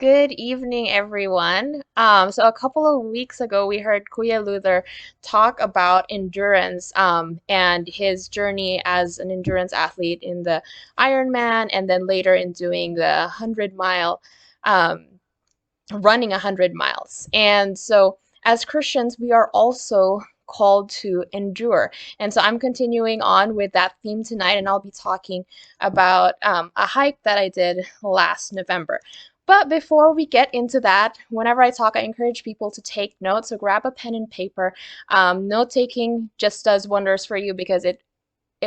Good evening, everyone. So a couple of weeks ago, we heard Kuya Luther talk about endurance, and his journey as an endurance athlete in the Ironman, and then later in doing the 100 mile, um, running 100 miles. And so, as Christians, we are also called to endure. And so, I'm continuing on with that theme tonight, and I'll be talking about a hike that I did last November. But before we get into that, whenever I talk, I encourage people to take notes. So grab a pen and paper. Note taking just does wonders for you because it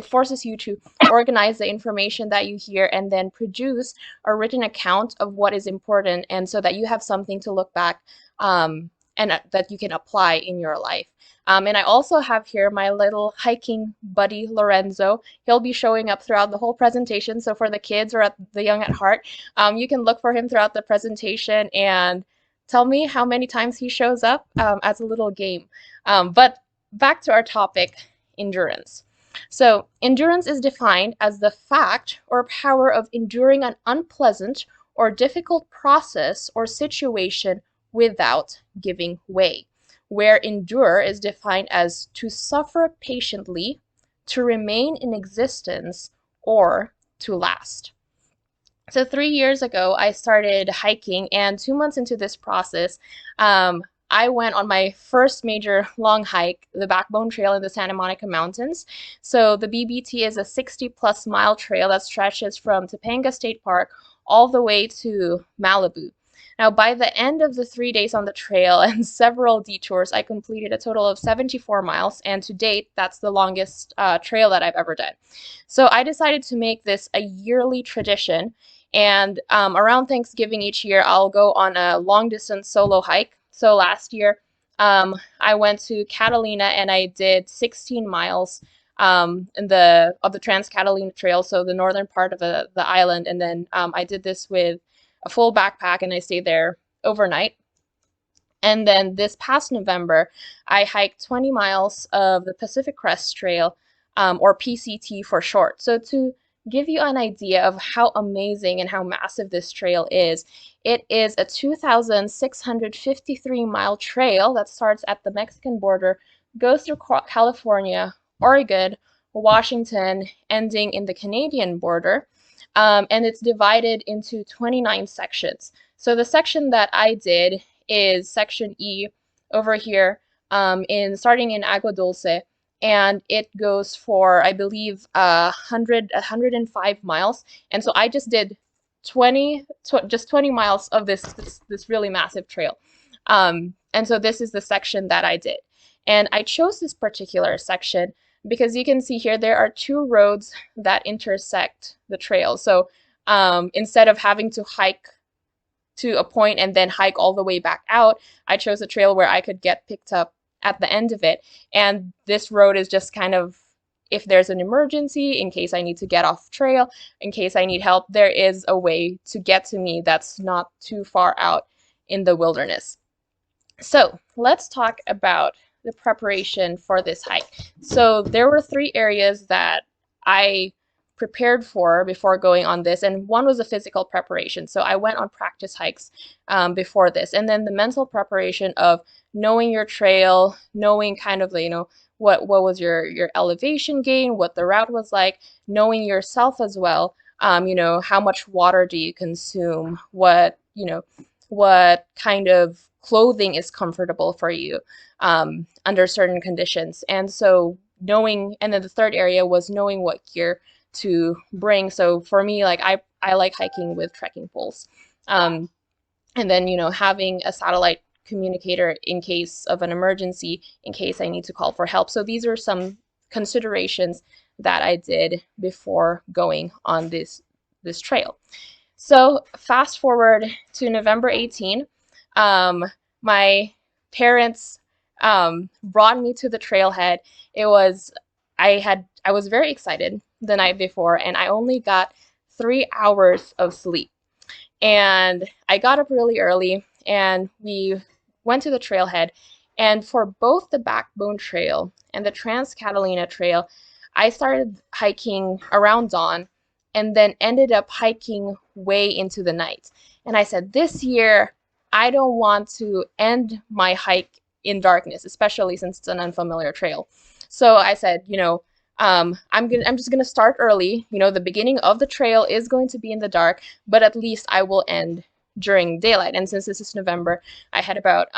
forces you to organize the information that you hear and then produce a written account of what is important, and so that you have something to look back and that you can apply in your life. And I also have here my little hiking buddy Lorenzo. He'll be showing up throughout the whole presentation. So for the kids or at the young at heart, you can look for him throughout the presentation and tell me how many times he shows up as a little game. But back to our topic, endurance. So, endurance is defined as the fact or power of enduring an unpleasant or difficult process or situation without giving way, where endure is defined as to suffer patiently, to remain in existence, or to last. So 3 years ago, I started hiking, and 2 months into this process, I went on my first major long hike, the Backbone Trail in the Santa Monica Mountains. So the BBT is a 60 plus mile trail that stretches from Topanga State Park all the way to Malibu. Now, by the end of the 3 days on the trail and several detours, I completed a total of 74 miles, and to date, that's the longest trail that I've ever done. So I decided to make this a yearly tradition, and around Thanksgiving each year, I'll go on a long distance solo hike. So last year, I went to Catalina and I did 16 miles in the Trans Catalina Trail, so the northern part of the island. And then I did this with a full backpack and I stayed there overnight. And then this past November, I hiked 20 miles of the Pacific Crest Trail, or PCT for short. So, to give you an idea of how amazing and how massive this trail is, it is a 2,653-mile trail that starts at the Mexican border, goes through California, Oregon, Washington, ending in the Canadian border. And it's divided into 29 sections. So the section that I did is section E over here, in starting in Agua Dulce, and it goes for, I believe, 105 miles. And so I just did 20 miles of this really massive trail. And so this is the section that I did. And I chose this particular section because you can see here there are two roads that intersect the trail. So instead of having to hike to a point and then hike all the way back out, I chose a trail where I could get picked up at the end of it. And this road is just kind of, if there's an emergency, in case I need to get off trail, in case I need help, there is a way to get to me that's not too far out in the wilderness. So let's talk about the preparation for this hike. So there were three areas that I prepared for before going on this, and one was a physical preparation. So I went on practice hikes before this, and then the mental preparation of knowing your trail, knowing kind of what was your elevation gain, what the route was like, knowing yourself as well. How much water do you consume? What kind of clothing is comfortable for you under certain conditions. And so knowing, and then the third area was knowing what gear to bring. So for me, like I like hiking with trekking poles. And then, having a satellite communicator in case of an emergency, in case I need to call for help. So these are some considerations that I did before going on this trail. So fast forward to November 18, my parents brought me to the trailhead. It was I was very excited the night before, and I only got 3 hours of sleep. And I got up really early, and we went to the trailhead. And for both the Backbone Trail and the Trans Catalina Trail, I started hiking around dawn and then ended up hiking way into the night. And I said, this year, I don't want to end my hike in darkness, especially since it's an unfamiliar trail. So I said, I'm just gonna start early. The beginning of the trail is going to be in the dark, but at least I will end during daylight. And since this is November, I had about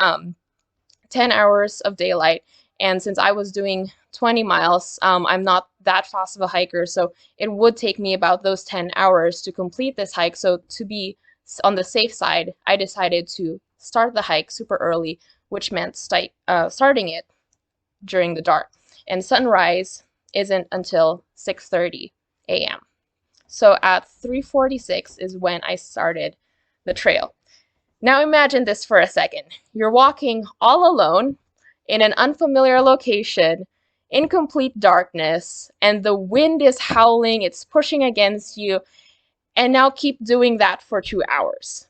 10 hours of daylight. And since I was doing 20 miles, I'm not that fast of a hiker, so it would take me about those 10 hours to complete this hike. So to be on the safe side, I decided to start the hike super early, which meant starting it during the dark. And sunrise isn't until 6:30 a.m. So at 3:46 is when I started the trail. Now imagine this for a second. You're walking all alone in an unfamiliar location in complete darkness, and the wind is howling, it's pushing against you, and now keep doing that for 2 hours.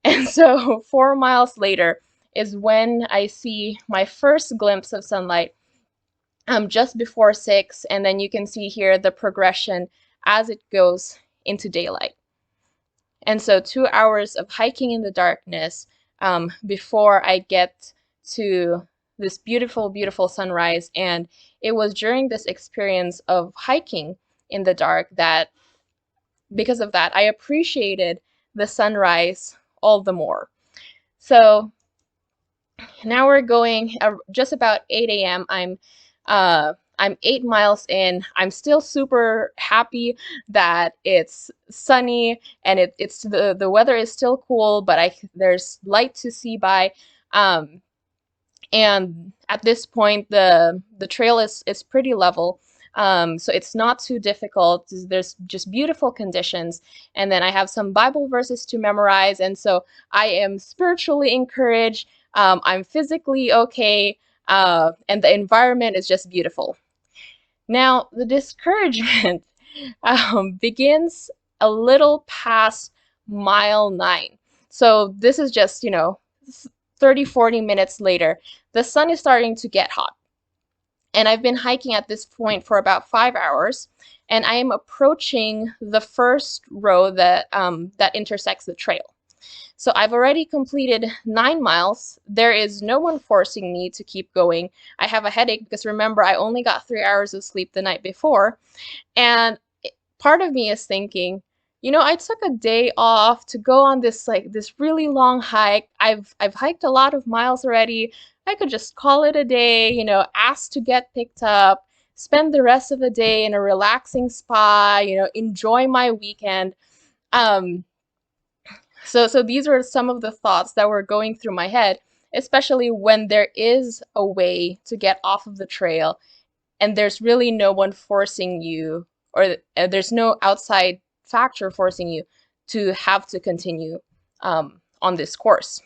And so 4 miles later is when I see my first glimpse of sunlight, just before 6, and then you can see here the progression as it goes into daylight. And so 2 hours of hiking in the darkness before I get to this beautiful, beautiful sunrise. And it was during this experience of hiking in the dark that, because of that, I appreciated the sunrise all the more. So now we're going just about 8 a.m. I'm 8 miles in. I'm still super happy that it's sunny and it's the weather is still cool, but there's light to see by. And at this point, the trail is pretty level. So it's not too difficult. There's just beautiful conditions. And then I have some Bible verses to memorize. And so I am spiritually encouraged. I'm physically okay. And the environment is just beautiful. Now, the discouragement begins a little past mile 9. So this is just, 30, 40 minutes later. The sun is starting to get hot. And I've been hiking at this point for about 5 hours, and I am approaching the first road that intersects the trail. So I've already completed 9 miles. There is no one forcing me to keep going. I have a headache because remember, I only got 3 hours of sleep the night before. And part of me is thinking, I took a day off to go on this really long hike. I've hiked a lot of miles already. I could just call it a day, ask to get picked up, spend the rest of the day in a relaxing spa, enjoy my weekend. So these were some of the thoughts that were going through my head, especially when there is a way to get off of the trail and there's really no one forcing you, or there's no outside factor forcing you to have to continue on this course.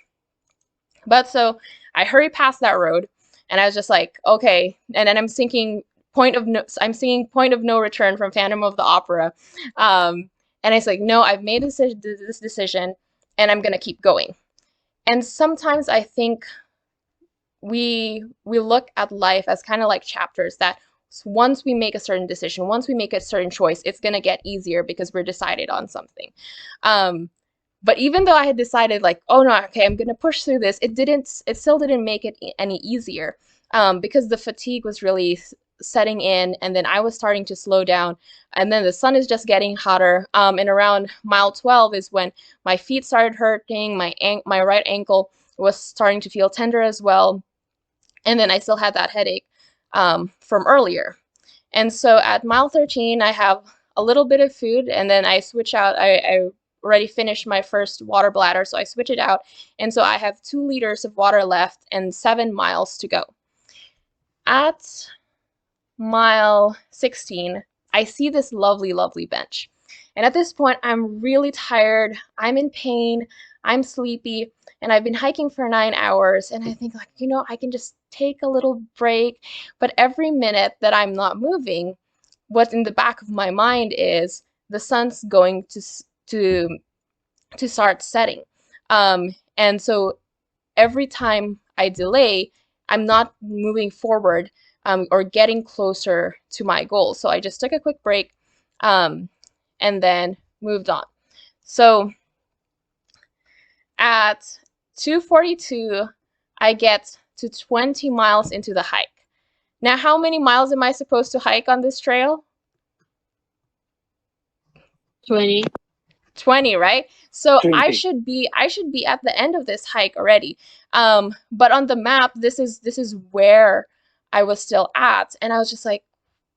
But so I hurried past that road and I was just like, okay. And then I'm singing Point of No Return from Phantom of the Opera. And I was like, no, I've made this decision and I'm going to keep going. And sometimes I think we look at life as kind of like chapters that once we make a certain decision, once we make a certain choice, it's going to get easier because we're decided on something. But even though I had decided like, oh no, okay, I'm going to push through this, it still didn't make it any easier because the fatigue was really setting in, and then I was starting to slow down, and then the sun is just getting hotter. And around mile 12 is when my feet started hurting, my right ankle was starting to feel tender as well, and then I still had that headache from earlier. And so at mile 13, I have a little bit of food, and then I switch out. I already finished my first water bladder, so I switch it out, and so I have 2 liters of water left and 7 miles to go. At mile 16, I see this lovely, lovely bench. And at this point, I'm really tired. I'm in pain. I'm sleepy. And I've been hiking for 9 hours. And I think like, I can just take a little break. But every minute that I'm not moving, what's in the back of my mind is the sun's going to start setting. And so every time I delay, I'm not moving forward or getting closer to my goal. So I just took a quick break and then moved on. So At 2:42, I get to 20 miles into the hike. Now, how many miles am I supposed to hike on this trail? 20. 20, right? So I 20. should be at the end of this hike already. But on the map, this is where I was still at, and I was just like,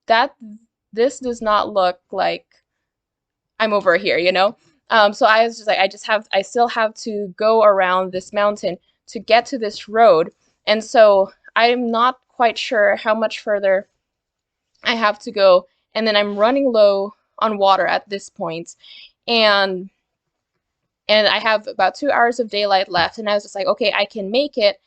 that this does not look like I'm over here, you know? So I was just like, I still have to go around this mountain to get to this road. And so I'm not quite sure how much further I have to go. And then I'm running low on water at this point. And I have about 2 hours of daylight left. And I was just like, okay, I can make it,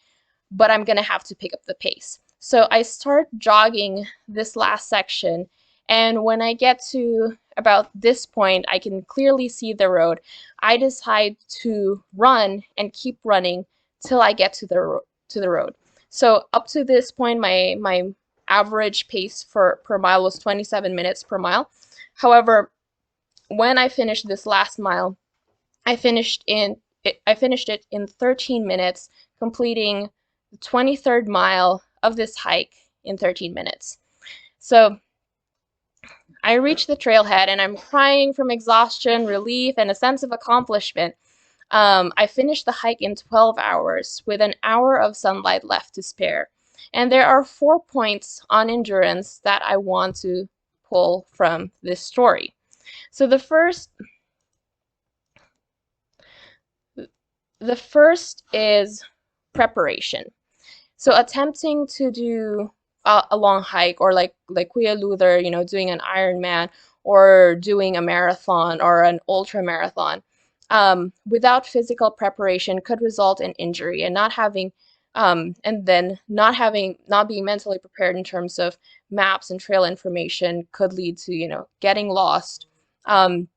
but I'm gonna have to pick up the pace. So I start jogging this last section, and when I get to about this point, I can clearly see the road. I decide to run and keep running till I get to the road. So up to this point, my average pace for per mile was 27 minutes per mile. However, when I finished this last mile, I finished it in 13 minutes, completing the 23rd mile of this hike in 13 minutes. So I reach the trailhead and I'm crying from exhaustion, relief, and a sense of accomplishment. I finished the hike in 12 hours with an hour of sunlight left to spare. And there are 4 points on endurance that I want to pull from this story. So the first is preparation. So attempting to do a long hike, or like Kuya Luther, doing an Ironman or doing a marathon or an ultra marathon, without physical preparation could result in injury, and not being mentally prepared in terms of maps and trail information could lead to getting lost, um,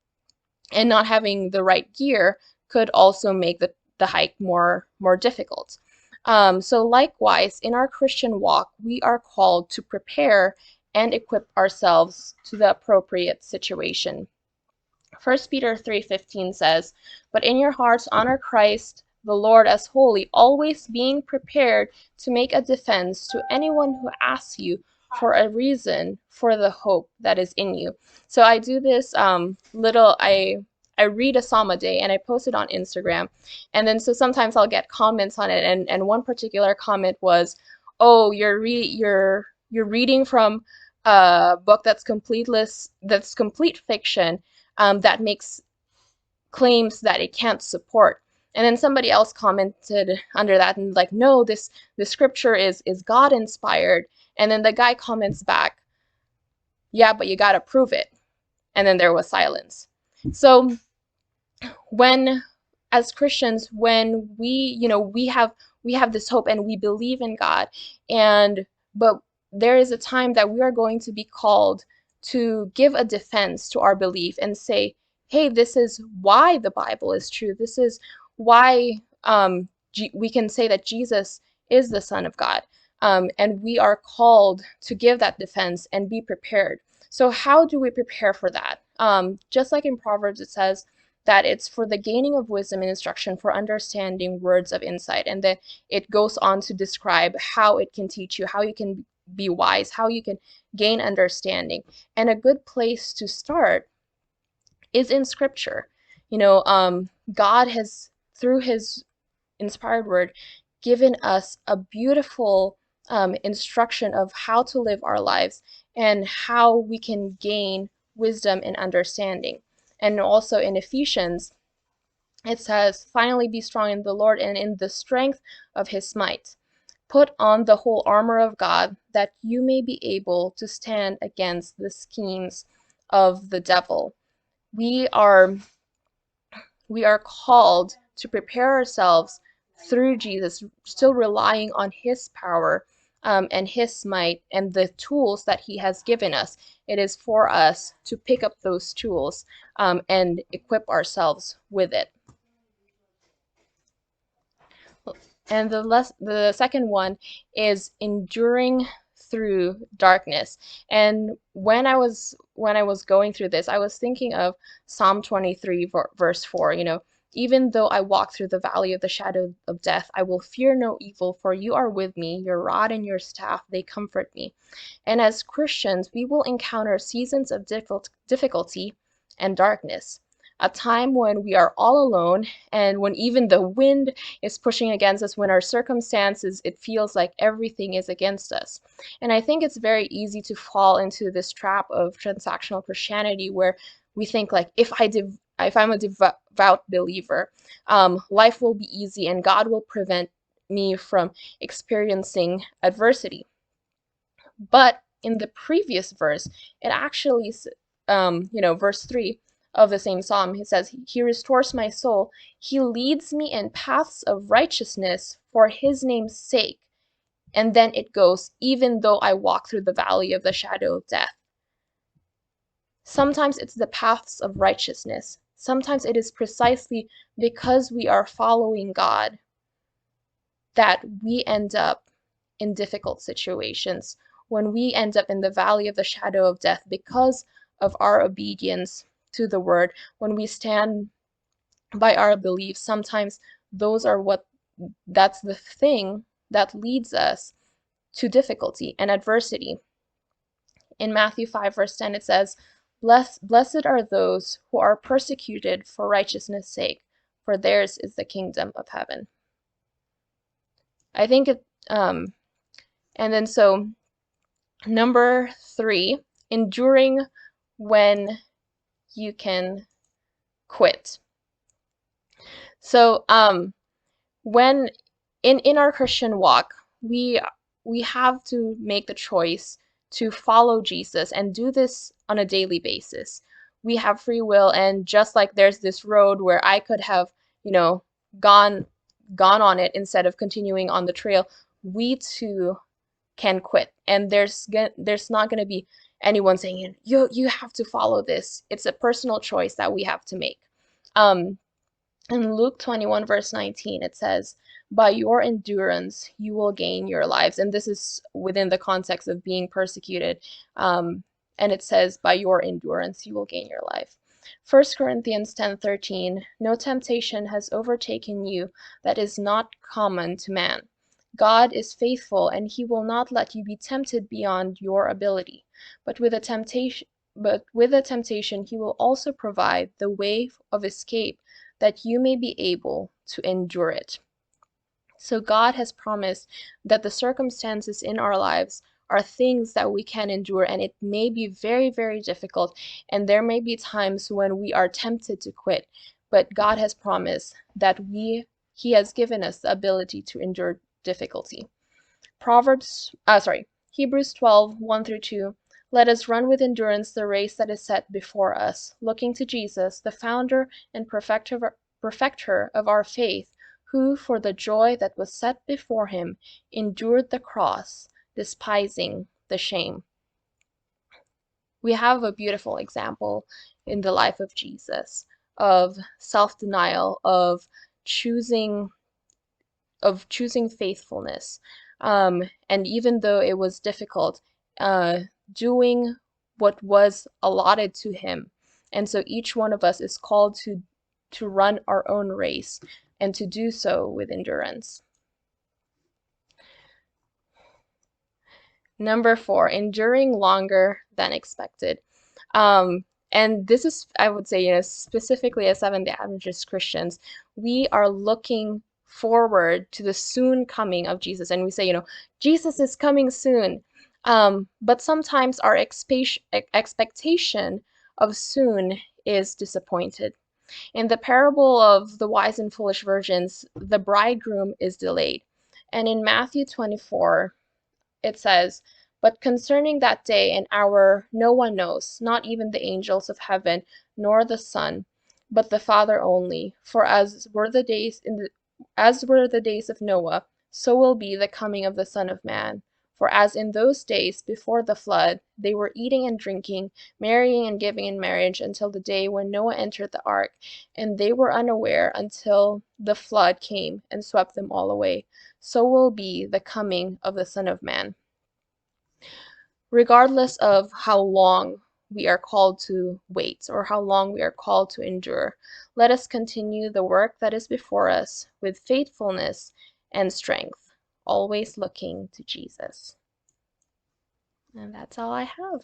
and not having the right gear could also make the hike more difficult. So likewise, in our Christian walk, we are called to prepare and equip ourselves to the appropriate situation. 1 Peter 3:15 says, "But in your hearts honor Christ the Lord as holy, always being prepared to make a defense to anyone who asks you for a reason for the hope that is in you." So I do this I read a psalm a day and I post it on Instagram. And then so sometimes I'll get comments on it, and one particular comment was, "Oh, you're reading from a book that's complete fiction, that makes claims that it can't support." And then somebody else commented under that and like, "No, this scripture is God inspired." And then the guy comments back, "Yeah, but you gotta prove it." And then there was silence. So when, as Christians, when we have this hope and we believe in God, but there is a time that we are going to be called to give a defense to our belief and say, hey, this is why the Bible is true. This is why we can say that Jesus is the Son of God. And we are called to give that defense and be prepared. So how do we prepare for that? Just like in Proverbs, it says that it's for the gaining of wisdom and instruction, for understanding words of insight. And then it goes on to describe how it can teach you, how you can be wise, how you can gain understanding. And a good place to start is in Scripture. God has, through His inspired word, given us a beautiful instruction of how to live our lives and how we can gain wisdom and understanding. And also in Ephesians, it says, "Finally be strong in the Lord and in the strength of His might. Put on the whole armor of God, that you may be able to stand against the schemes of the devil." We are called to prepare ourselves through Jesus, still relying on His power, and His might and the tools that He has given us. It is for us to pick up those tools, and equip ourselves with it. And the second one is enduring through darkness. And when I was going through this, I was thinking of Psalm 23 verse 4, Even though I walk through the valley of the shadow of death, I will fear no evil, for you are with me. Your rod and your staff, they comfort me. And as Christians, we will encounter seasons of difficulty and darkness, a time when we are all alone and when even the wind is pushing against us, when our circumstances, it feels like everything is against us. And I think it's very easy to fall into this trap of transactional Christianity where we think like if I'm a devout believer, life will be easy and God will prevent me from experiencing adversity. But in the previous verse, it actually, verse 3 of the same psalm, it says, He restores my soul. He leads me in paths of righteousness for His name's sake. And then it goes, even though I walk through the valley of the shadow of death. Sometimes it's the paths of righteousness. Sometimes it is precisely because we are following God that we end up in difficult situations, when we end up in the valley of the shadow of death because of our obedience to the word, when we stand by our beliefs. Sometimes that's the thing that leads us to difficulty and adversity. In Matthew 5, verse 10, it says, Blessed are those who are persecuted for righteousness' sake, for theirs is the kingdom of heaven. I think and then so number 3, enduring when you can quit. So when in our Christian walk, we have to make the choice to follow Jesus and do this on a daily basis. We have free will, and just like there's this road where I could have, gone on it instead of continuing on the trail, we too can quit. And there's not going to be anyone saying, you have to follow this. It's a personal choice that we have to make. In Luke 21, verse 19, it says, By your endurance, you will gain your lives. And this is within the context of being persecuted. And it says, By your endurance, you will gain your life. 1 Corinthians 10:13, No temptation has overtaken you that is not common to man. God is faithful, and He will not let you be tempted beyond your ability. But with the temptation, He will also provide the way of escape, that you may be able to endure it. So God has promised that the circumstances in our lives are things that we can endure, and it may be very, very difficult, and there may be times when we are tempted to quit, but God has promised that He has given us the ability to endure difficulty. Hebrews 12, 1-2. Let us run with endurance the race that is set before us, looking to Jesus, the founder and perfecter of our faith, who, for the joy that was set before Him, endured the cross, despising the shame. We have a beautiful example in the life of Jesus of self-denial, of choosing faithfulness. And even though it was difficult, doing what was allotted to Him. And so each one of us is called to run our own race and to do so with endurance. Number 4, enduring longer than expected. And this is, I would say, specifically as Seventh-day Adventist Christians, we are looking forward to the soon coming of Jesus. And we say, Jesus is coming soon. But sometimes our expectation of soon is disappointed. In the parable of the wise and foolish virgins, the bridegroom is delayed. And in Matthew 24, it says, But concerning that day and hour no one knows, not even the angels of heaven, nor the Son, but the Father only. For as were the days of Noah, so will be the coming of the Son of Man. For as in those days before the flood, they were eating and drinking, marrying and giving in marriage until the day when Noah entered the ark, and they were unaware until the flood came and swept them all away. So will be the coming of the Son of Man. Regardless of how long we are called to wait or how long we are called to endure. Let us continue the work that is before us with faithfulness and strength, always looking to Jesus. And that's all I have.